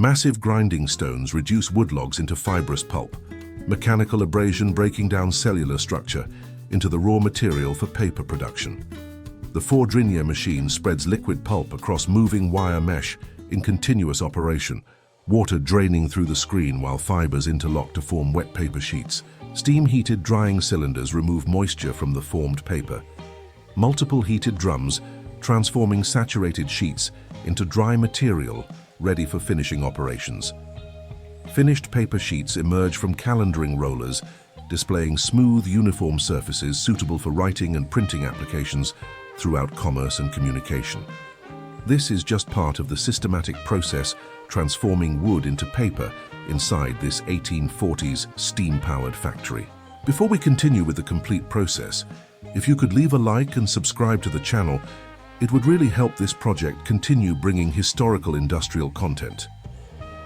Massive grinding stones reduce wood logs into fibrous pulp, mechanical abrasion breaking down cellular structure into the raw material for paper production. The Fourdrinier machine spreads liquid pulp across moving wire mesh in continuous operation, water draining through the screen while fibers interlock to form wet paper sheets. Steam-heated drying cylinders remove moisture from the formed paper. Multiple heated drums transforming saturated sheets into dry material ready for finishing operations. Finished paper sheets emerge from calendaring rollers, displaying smooth, uniform surfaces suitable for writing and printing applications throughout commerce and communication. This is just part of the systematic process transforming wood into paper inside this 1840s steam-powered factory. Before we continue with the complete process, if you could leave a like and subscribe to the channel, it would really help this project continue bringing historical industrial content.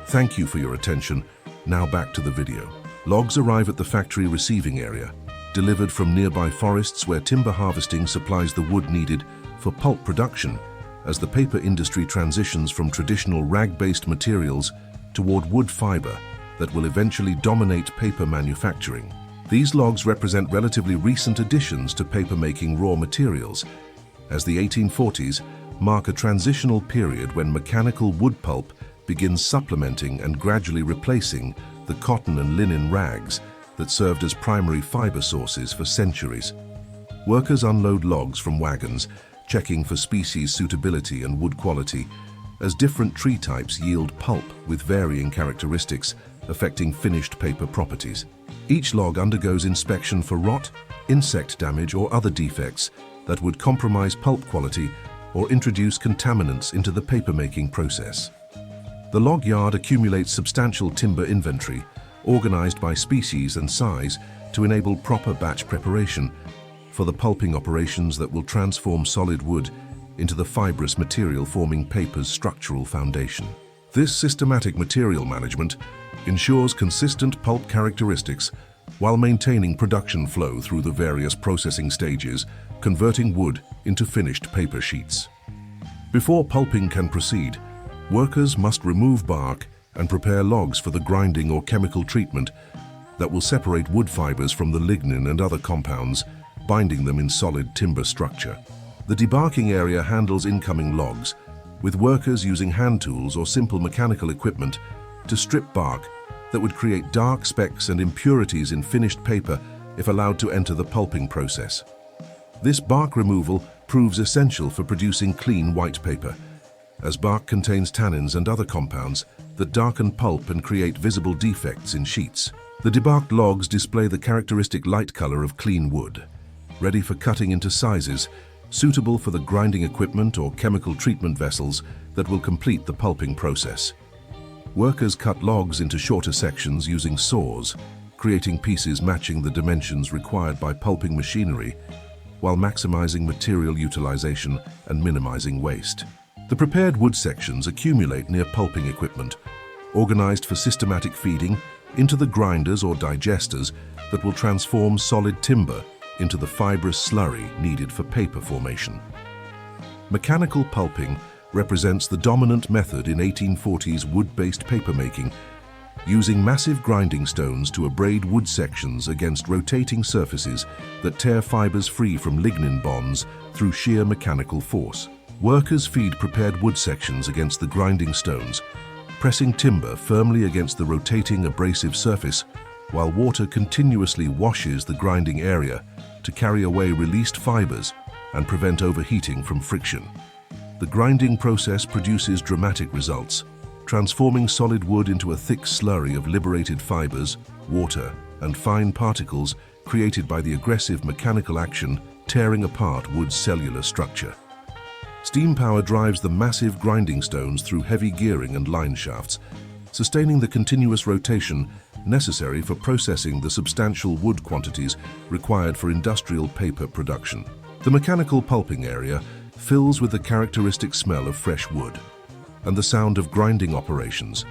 Thank you for your attention. Now back to the video. Logs arrive at the factory receiving area, delivered from nearby forests where timber harvesting supplies the wood needed for pulp production as the paper industry transitions from traditional rag-based materials toward wood fiber that will eventually dominate paper manufacturing. These logs represent relatively recent additions to paper-making raw materials, as the 1840s mark a transitional period when mechanical wood pulp begins supplementing and gradually replacing the cotton and linen rags that served as primary fiber sources for centuries. Workers unload logs from wagons, checking for species suitability and wood quality, as different tree types yield pulp with varying characteristics affecting finished paper properties. Each log undergoes inspection for rot, insect damage, or other defects that would compromise pulp quality or introduce contaminants into the papermaking process. The log yard accumulates substantial timber inventory, organized by species and size to enable proper batch preparation for the pulping operations that will transform solid wood into the fibrous material forming paper's structural foundation. This systematic material management ensures consistent pulp characteristics while maintaining production flow through the various processing stages, converting wood into finished paper sheets. Before pulping can proceed, workers must remove bark and prepare logs for the grinding or chemical treatment that will separate wood fibers from the lignin and other compounds, binding them in solid timber structure. The debarking area handles incoming logs, with workers using hand tools or simple mechanical equipment to strip bark that would create dark specks and impurities in finished paper if allowed to enter the pulping process. This bark removal proves essential for producing clean white paper, as bark contains tannins and other compounds that darken pulp and create visible defects in sheets. The debarked logs display the characteristic light color of clean wood, ready for cutting into sizes suitable for the grinding equipment or chemical treatment vessels that will complete the pulping process. Workers cut logs into shorter sections using saws, creating pieces matching the dimensions required by pulping machinery, while maximizing material utilization and minimizing waste. The prepared wood sections accumulate near pulping equipment, organized for systematic feeding into the grinders or digesters that will transform solid timber into the fibrous slurry needed for paper formation. Mechanical pulping represents the dominant method in 1840s wood-based papermaking, using massive grinding stones to abrade wood sections against rotating surfaces that tear fibers free from lignin bonds through sheer mechanical force. Workers feed prepared wood sections against the grinding stones, pressing timber firmly against the rotating abrasive surface, while water continuously washes the grinding area to carry away released fibers and prevent overheating from friction. The grinding process produces dramatic results, transforming solid wood into a thick slurry of liberated fibers, water, and fine particles created by the aggressive mechanical action tearing apart wood's cellular structure. Steam power drives the massive grinding stones through heavy gearing and line shafts, sustaining the continuous rotation necessary for processing the substantial wood quantities required for industrial paper production. The mechanical pulping area fills with the characteristic smell of fresh wood and the sound of grinding operations,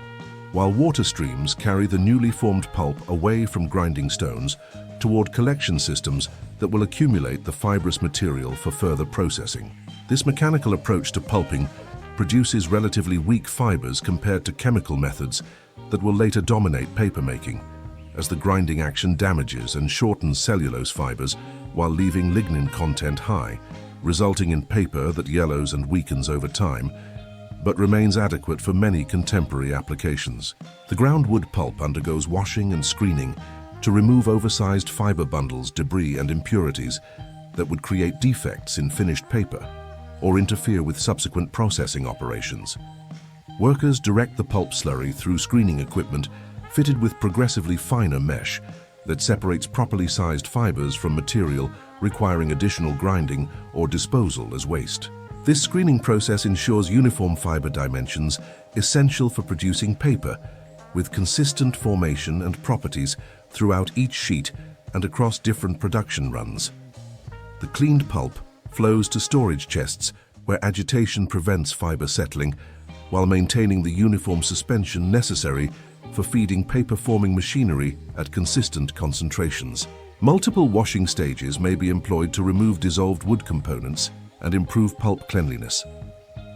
while water streams carry the newly formed pulp away from grinding stones toward collection systems that will accumulate the fibrous material for further processing. This mechanical approach to pulping produces relatively weak fibers compared to chemical methods that will later dominate papermaking, as the grinding action damages and shortens cellulose fibers while leaving lignin content high, resulting in paper that yellows and weakens over time, but remains adequate for many contemporary applications. The ground wood pulp undergoes washing and screening to remove oversized fiber bundles, debris, and impurities that would create defects in finished paper or interfere with subsequent processing operations. Workers direct the pulp slurry through screening equipment fitted with progressively finer mesh that separates properly sized fibers from material requiring additional grinding or disposal as waste. This screening process ensures uniform fiber dimensions essential for producing paper, with consistent formation and properties throughout each sheet and across different production runs. The cleaned pulp flows to storage chests where agitation prevents fiber settling, while maintaining the uniform suspension necessary for feeding paper-forming machinery at consistent concentrations. Multiple washing stages may be employed to remove dissolved wood components and improve pulp cleanliness,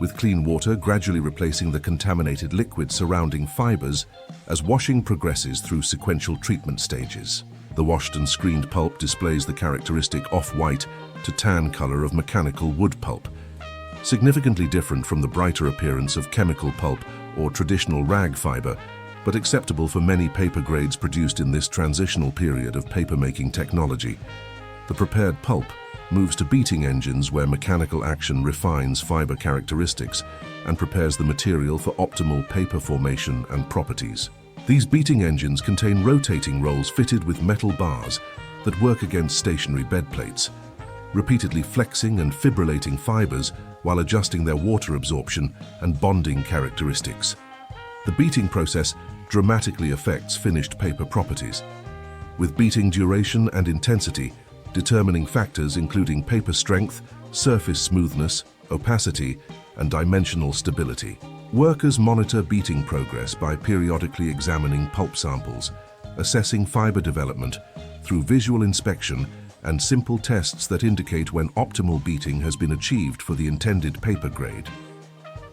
with clean water gradually replacing the contaminated liquid surrounding fibers as washing progresses through sequential treatment stages. The washed and screened pulp displays the characteristic off-white to tan color of mechanical wood pulp, significantly different from the brighter appearance of chemical pulp or traditional rag fiber, but acceptable for many paper grades produced in this transitional period of papermaking technology. The prepared pulp moves to beating engines where mechanical action refines fiber characteristics and prepares the material for optimal paper formation and properties. These beating engines contain rotating rolls fitted with metal bars that work against stationary bed plates, repeatedly flexing and fibrillating fibers while adjusting their water absorption and bonding characteristics. The beating process dramatically affects finished paper properties, with beating duration and intensity determining factors including paper strength, surface smoothness, opacity, and dimensional stability. Workers monitor beating progress by periodically examining pulp samples, assessing fiber development through visual inspection and simple tests that indicate when optimal beating has been achieved for the intended paper grade.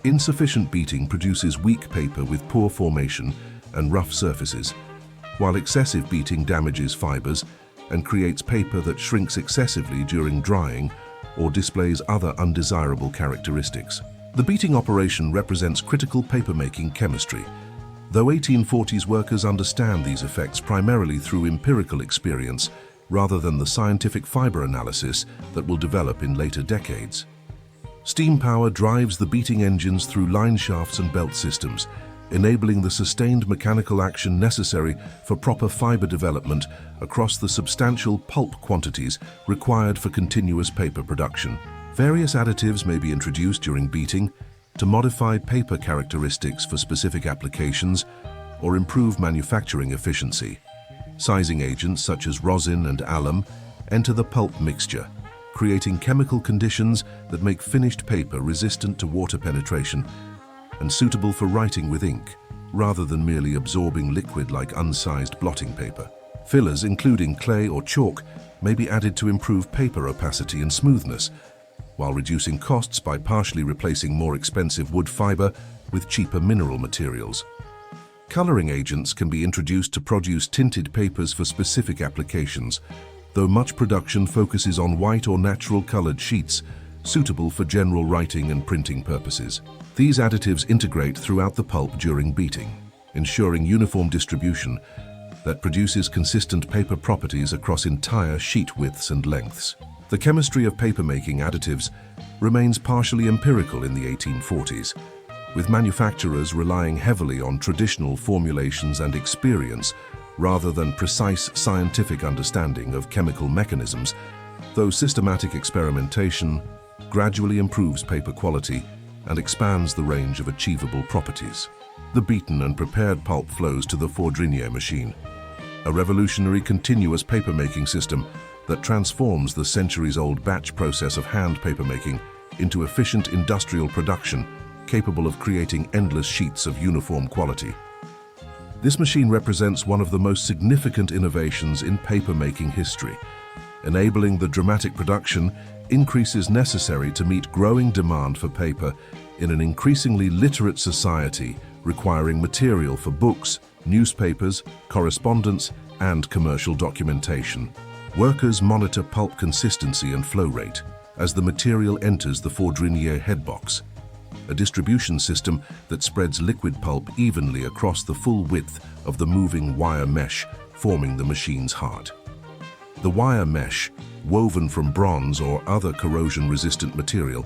Insufficient beating produces weak paper with poor formation and rough surfaces, while excessive beating damages fibers and creates paper that shrinks excessively during drying or displays other undesirable characteristics. The beating operation represents critical papermaking chemistry, though 1840s workers understand these effects primarily through empirical experience rather than the scientific fiber analysis that will develop in later decades. Steam power drives the beating engines through line shafts and belt systems, enabling the sustained mechanical action necessary for proper fiber development across the substantial pulp quantities required for continuous paper production. Various additives may be introduced during beating to modify paper characteristics for specific applications or improve manufacturing efficiency. Sizing agents such as rosin and alum enter the pulp mixture, creating chemical conditions that make finished paper resistant to water penetration and suitable for writing with ink, rather than merely absorbing liquid like unsized blotting paper. Fillers, including clay or chalk, may be added to improve paper opacity and smoothness, while reducing costs by partially replacing more expensive wood fiber with cheaper mineral materials. Coloring agents can be introduced to produce tinted papers for specific applications, though much production focuses on white or natural colored sheets, suitable for general writing and printing purposes. These additives integrate throughout the pulp during beating, ensuring uniform distribution that produces consistent paper properties across entire sheet widths and lengths. The chemistry of papermaking additives remains partially empirical in the 1840s, with manufacturers relying heavily on traditional formulations and experience rather than precise scientific understanding of chemical mechanisms, though systematic experimentation gradually improves paper quality and expands the range of achievable properties. The beaten and prepared pulp flows to the Fourdrinier machine, a revolutionary continuous papermaking system that transforms the centuries-old batch process of hand papermaking into efficient industrial production capable of creating endless sheets of uniform quality. This machine represents one of the most significant innovations in papermaking history, enabling the dramatic production increases necessary to meet growing demand for paper in an increasingly literate society requiring material for books, newspapers, correspondence, and commercial documentation. Workers monitor pulp consistency and flow rate as the material enters the Fourdrinier headbox, a distribution system that spreads liquid pulp evenly across the full width of the moving wire mesh forming the machine's heart. The wire mesh, woven from bronze or other corrosion-resistant material,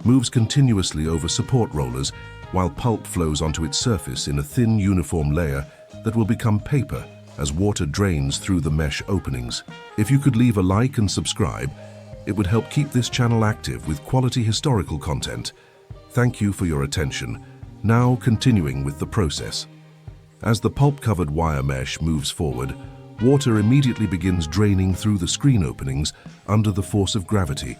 moves continuously over support rollers while pulp flows onto its surface in a thin, uniform layer that will become paper as water drains through the mesh openings. If you could leave a like and subscribe, it would help keep this channel active with quality historical content. Thank you for your attention. Now continuing with the process. As the pulp-covered wire mesh moves forward, water immediately begins draining through the screen openings under the force of gravity,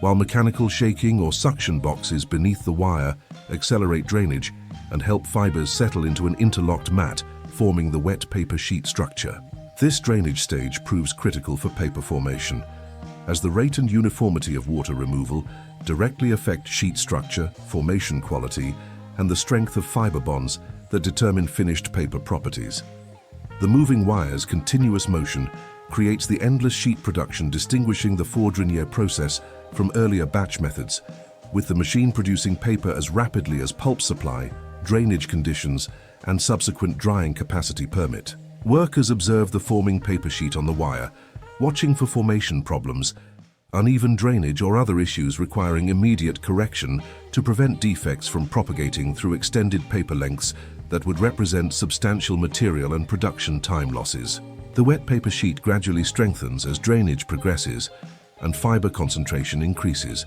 while mechanical shaking or suction boxes beneath the wire accelerate drainage and help fibers settle into an interlocked mat, forming the wet paper sheet structure. This drainage stage proves critical for paper formation, as the rate and uniformity of water removal directly affect sheet structure, formation quality, and the strength of fiber bonds that determine finished paper properties. The moving wire's continuous motion creates the endless sheet production distinguishing the Fourdrinier process from earlier batch methods, with the machine producing paper as rapidly as pulp supply, drainage conditions, and subsequent drying capacity permit. Workers observe the forming paper sheet on the wire, watching for formation problems, uneven drainage, or other issues requiring immediate correction to prevent defects from propagating through extended paper lengths that would represent substantial material and production time losses. The wet paper sheet gradually strengthens as drainage progresses and fiber concentration increases,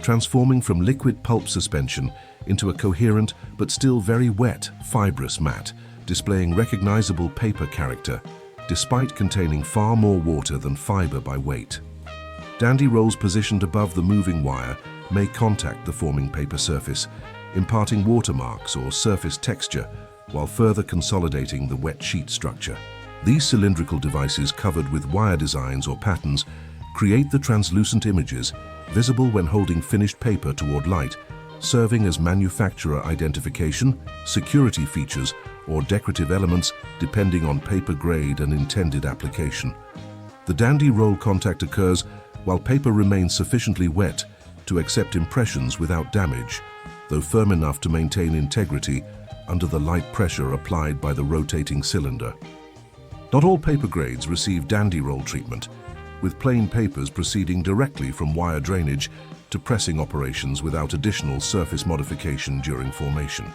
transforming from liquid pulp suspension into a coherent but still very wet, fibrous mat, displaying recognizable paper character, despite containing far more water than fiber by weight. Dandy rolls positioned above the moving wire may contact the forming paper surface, imparting watermarks or surface texture while further consolidating the wet sheet structure. These cylindrical devices covered with wire designs or patterns create the translucent images visible when holding finished paper toward light, serving as manufacturer identification, security features, or decorative elements depending on paper grade and intended application. The dandy roll contact occurs while paper remains sufficiently wet to accept impressions without damage, though firm enough to maintain integrity under the light pressure applied by the rotating cylinder. Not all paper grades receive dandy roll treatment, with plain papers proceeding directly from wire drainage to pressing operations without additional surface modification during formation.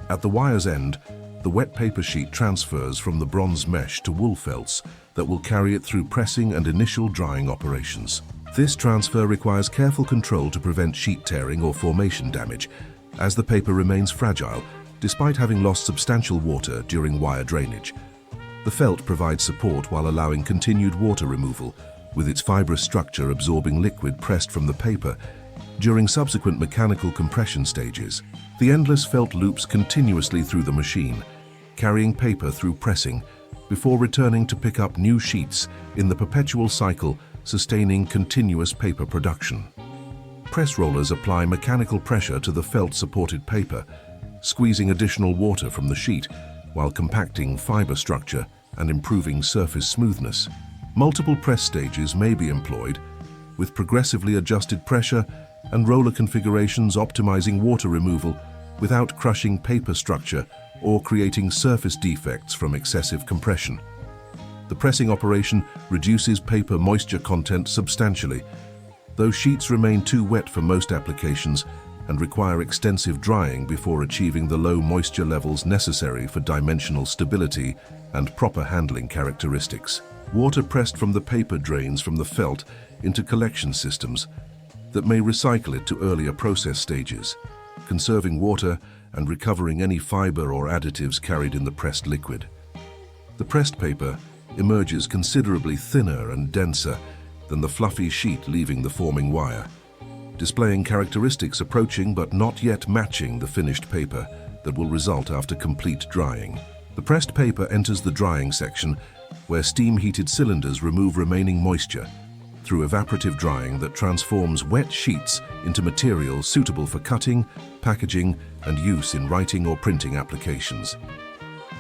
At the wire's end, the wet paper sheet transfers from the bronze mesh to wool felts that will carry it through pressing and initial drying operations. This transfer requires careful control to prevent sheet tearing or formation damage, as the paper remains fragile despite having lost substantial water during wire drainage. The felt provides support while allowing continued water removal, with its fibrous structure absorbing liquid pressed from the paper during subsequent mechanical compression stages. The endless felt loops continuously through the machine, carrying paper through pressing, before returning to pick up new sheets in the perpetual cycle, sustaining continuous paper production. Press rollers apply mechanical pressure to the felt-supported paper, squeezing additional water from the sheet while compacting fiber structure and improving surface smoothness. Multiple press stages may be employed, with progressively adjusted pressure and roller configurations optimizing water removal without crushing paper structure or creating surface defects from excessive compression. The pressing operation reduces paper moisture content substantially, though sheets remain too wet for most applications and require extensive drying before achieving the low moisture levels necessary for dimensional stability and proper handling characteristics. Water pressed from the paper drains from the felt into collection systems that may recycle it to earlier process stages, conserving water and recovering any fiber or additives carried in the pressed liquid. The pressed paper emerges considerably thinner and denser than the fluffy sheet leaving the forming wire, displaying characteristics approaching but not yet matching the finished paper that will result after complete drying. The pressed paper enters the drying section, where steam-heated cylinders remove remaining moisture, through evaporative drying that transforms wet sheets into material suitable for cutting, packaging, and use in writing or printing applications.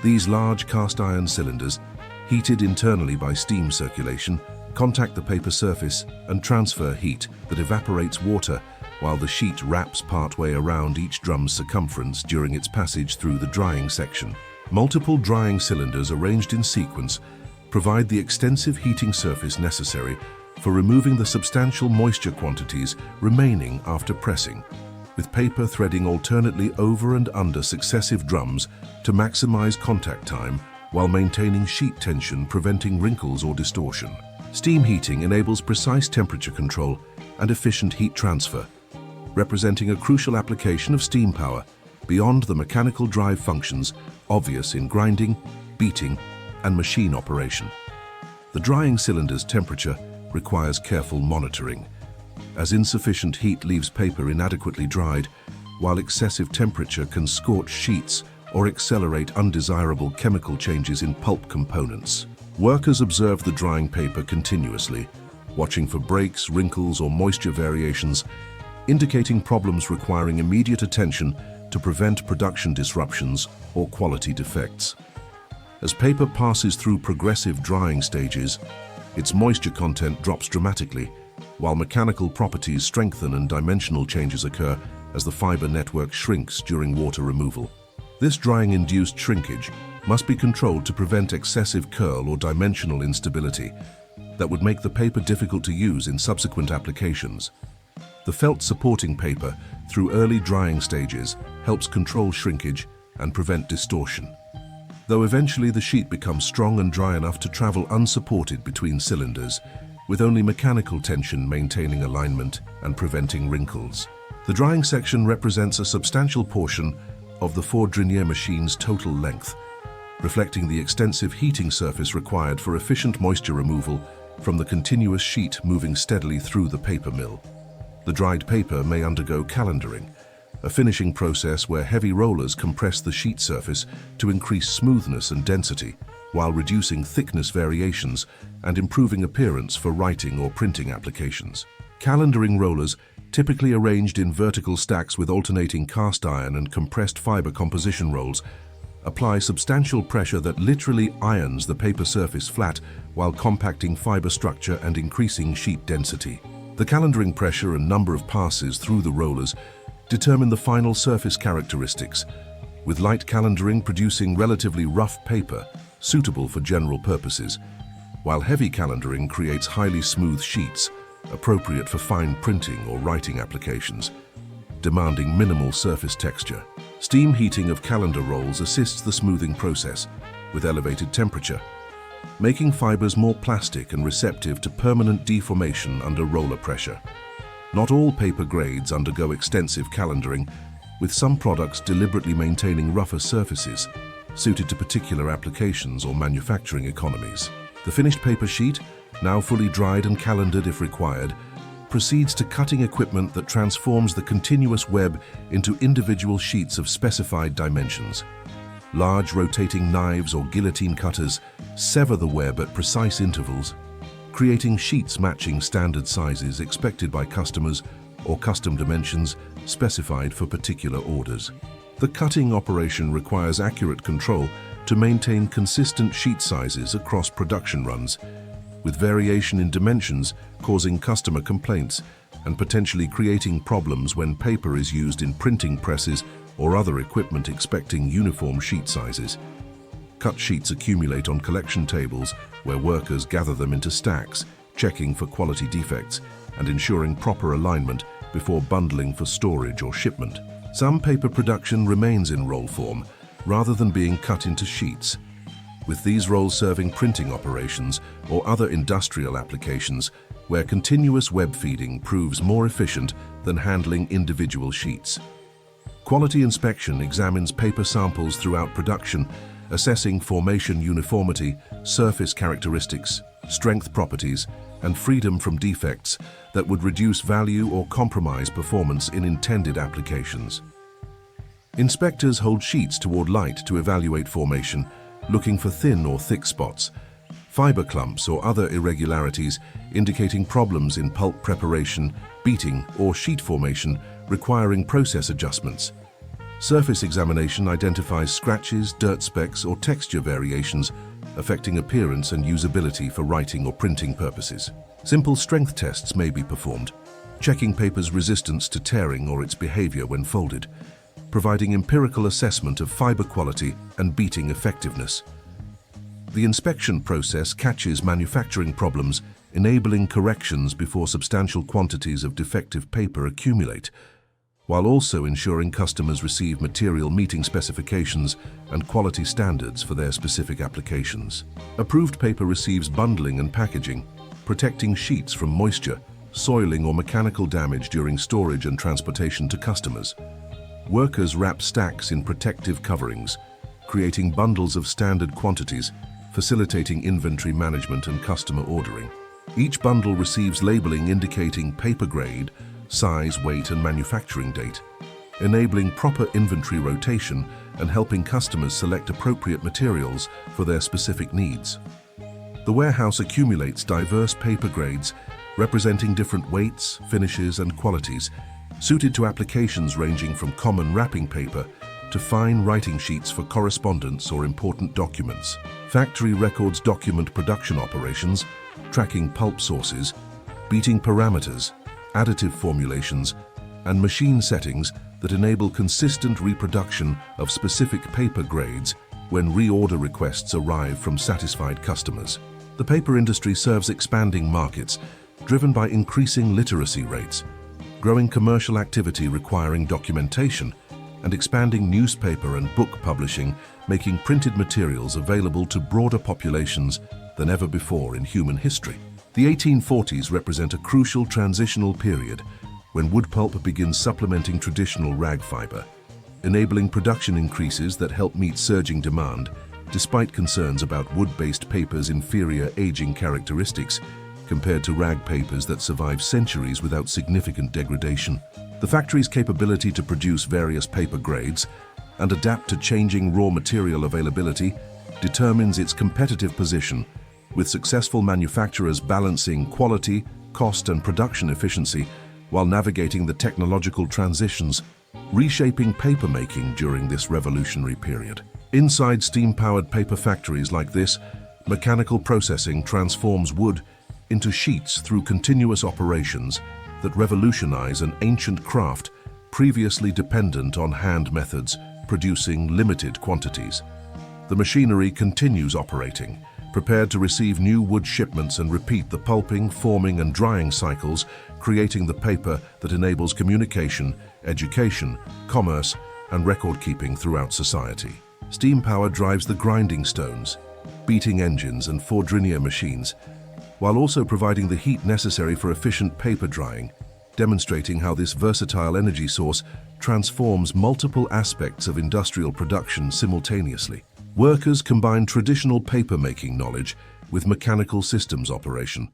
These large cast iron cylinders, heated internally by steam circulation, contact the paper surface and transfer heat that evaporates water while the sheet wraps partway around each drum's circumference during its passage through the drying section. Multiple drying cylinders arranged in sequence provide the extensive heating surface necessary for removing the substantial moisture quantities remaining after pressing, with paper threading alternately over and under successive drums to maximize contact time while maintaining sheet tension, preventing wrinkles or distortion. Steam heating enables precise temperature control and efficient heat transfer, representing a crucial application of steam power beyond the mechanical drive functions obvious in grinding, beating, and machine operation. The drying cylinder's temperature requires careful monitoring, as insufficient heat leaves paper inadequately dried, while excessive temperature can scorch sheets or accelerate undesirable chemical changes in pulp components. Workers observe the drying paper continuously, watching for breaks, wrinkles, or moisture variations, indicating problems requiring immediate attention to prevent production disruptions or quality defects. As paper passes through progressive drying stages, its moisture content drops dramatically, while mechanical properties strengthen and dimensional changes occur as the fiber network shrinks during water removal. This drying-induced shrinkage must be controlled to prevent excessive curl or dimensional instability that would make the paper difficult to use in subsequent applications. The felt supporting paper through early drying stages helps control shrinkage and prevent distortion, though eventually the sheet becomes strong and dry enough to travel unsupported between cylinders, with only mechanical tension maintaining alignment and preventing wrinkles. The drying section represents a substantial portion of the four-denier machine's total length, reflecting the extensive heating surface required for efficient moisture removal from the continuous sheet moving steadily through the paper mill. The dried paper may undergo calendering, a finishing process where heavy rollers compress the sheet surface to increase smoothness and density, while reducing thickness variations and improving appearance for writing or printing applications. Calendering rollers, typically arranged in vertical stacks with alternating cast iron and compressed fiber composition rolls, apply substantial pressure that literally irons the paper surface flat while compacting fiber structure and increasing sheet density. The calendering pressure and number of passes through the rollers determine the final surface characteristics, with light calendering producing relatively rough paper suitable for general purposes, while heavy calendering creates highly smooth sheets appropriate for fine printing or writing applications, demanding minimal surface texture. Steam heating of calender rolls assists the smoothing process with elevated temperature, making fibers more plastic and receptive to permanent deformation under roller pressure. Not all paper grades undergo extensive calendering, with some products deliberately maintaining rougher surfaces suited to particular applications or manufacturing economies. The finished paper sheet, now fully dried and calendared if required, proceeds to cutting equipment that transforms the continuous web into individual sheets of specified dimensions. Large rotating knives or guillotine cutters sever the web at precise intervals, creating sheets matching standard sizes expected by customers or custom dimensions specified for particular orders. The cutting operation requires accurate control to maintain consistent sheet sizes across production runs, with variation in dimensions causing customer complaints and potentially creating problems when paper is used in printing presses or other equipment expecting uniform sheet sizes. Cut sheets accumulate on collection tables where workers gather them into stacks, checking for quality defects and ensuring proper alignment before bundling for storage or shipment. Some paper production remains in roll form rather than being cut into sheets, with these rolls serving printing operations or other industrial applications where continuous web feeding proves more efficient than handling individual sheets. Quality inspection examines paper samples throughout production, assessing formation uniformity, surface characteristics, strength properties, and freedom from defects that would reduce value or compromise performance in intended applications. Inspectors hold sheets toward light to evaluate formation, looking for thin or thick spots, fiber clumps or other irregularities indicating problems in pulp preparation, beating, or sheet formation requiring process adjustments. Surface examination identifies scratches, dirt specks, or texture variations affecting appearance and usability for writing or printing purposes. Simple strength tests may be performed, checking paper's resistance to tearing or its behavior when folded, providing empirical assessment of fiber quality and beating effectiveness. The inspection process catches manufacturing problems, enabling corrections before substantial quantities of defective paper accumulate, while also ensuring customers receive material meeting specifications and quality standards for their specific applications. Approved paper receives bundling and packaging, protecting sheets from moisture, soiling, or mechanical damage during storage and transportation to customers. Workers wrap stacks in protective coverings, creating bundles of standard quantities, facilitating inventory management and customer ordering. Each bundle receives labeling indicating paper grade, size, weight, and manufacturing date, enabling proper inventory rotation and helping customers select appropriate materials for their specific needs. The warehouse accumulates diverse paper grades representing different weights, finishes, and qualities, suited to applications ranging from common wrapping paper to fine writing sheets for correspondence or important documents. Factory records document production operations, tracking pulp sources, beating parameters, additive formulations, and machine settings that enable consistent reproduction of specific paper grades when reorder requests arrive from satisfied customers. The paper industry serves expanding markets, driven by increasing literacy rates, growing commercial activity requiring documentation, and expanding newspaper and book publishing, making printed materials available to broader populations than ever before in human history. The 1840s represent a crucial transitional period when wood pulp begins supplementing traditional rag fiber, enabling production increases that help meet surging demand, despite concerns about wood-based paper's inferior aging characteristics compared to rag papers that survive centuries without significant degradation. The factory's capability to produce various paper grades and adapt to changing raw material availability determines its competitive position, with successful manufacturers balancing quality, cost, and production efficiency while navigating the technological transitions, reshaping papermaking during this revolutionary period. Inside steam-powered paper factories like this, mechanical processing transforms wood into sheets through continuous operations that revolutionize an ancient craft previously dependent on hand methods, producing limited quantities. The machinery continues operating, prepared to receive new wood shipments and repeat the pulping, forming, and drying cycles, creating the paper that enables communication, education, commerce, and record-keeping throughout society. Steam power drives the grinding stones, beating engines, and four-drinier machines, while also providing the heat necessary for efficient paper drying, demonstrating how this versatile energy source transforms multiple aspects of industrial production simultaneously. Workers combine traditional paper-making knowledge with mechanical systems operation,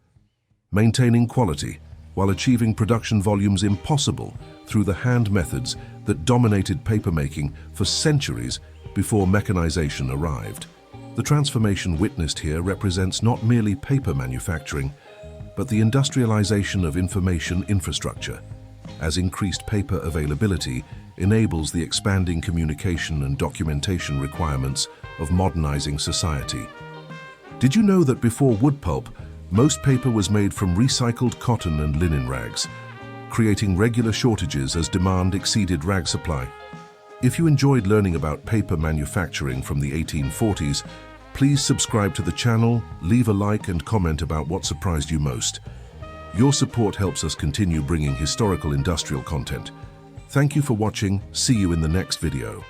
maintaining quality while achieving production volumes impossible through the hand methods that dominated paper-making for centuries before mechanization arrived. The transformation witnessed here represents not merely paper manufacturing, but the industrialization of information infrastructure, as increased paper availability enables the expanding communication and documentation requirements of modernizing society. Did you know that before wood pulp, most paper was made from recycled cotton and linen rags, creating regular shortages as demand exceeded rag supply? If you enjoyed learning about paper manufacturing from the 1840s, please subscribe to the channel, leave a like, and comment about what surprised you most. Your support helps us continue bringing historical industrial content. Thank you for watching. See you in the next video.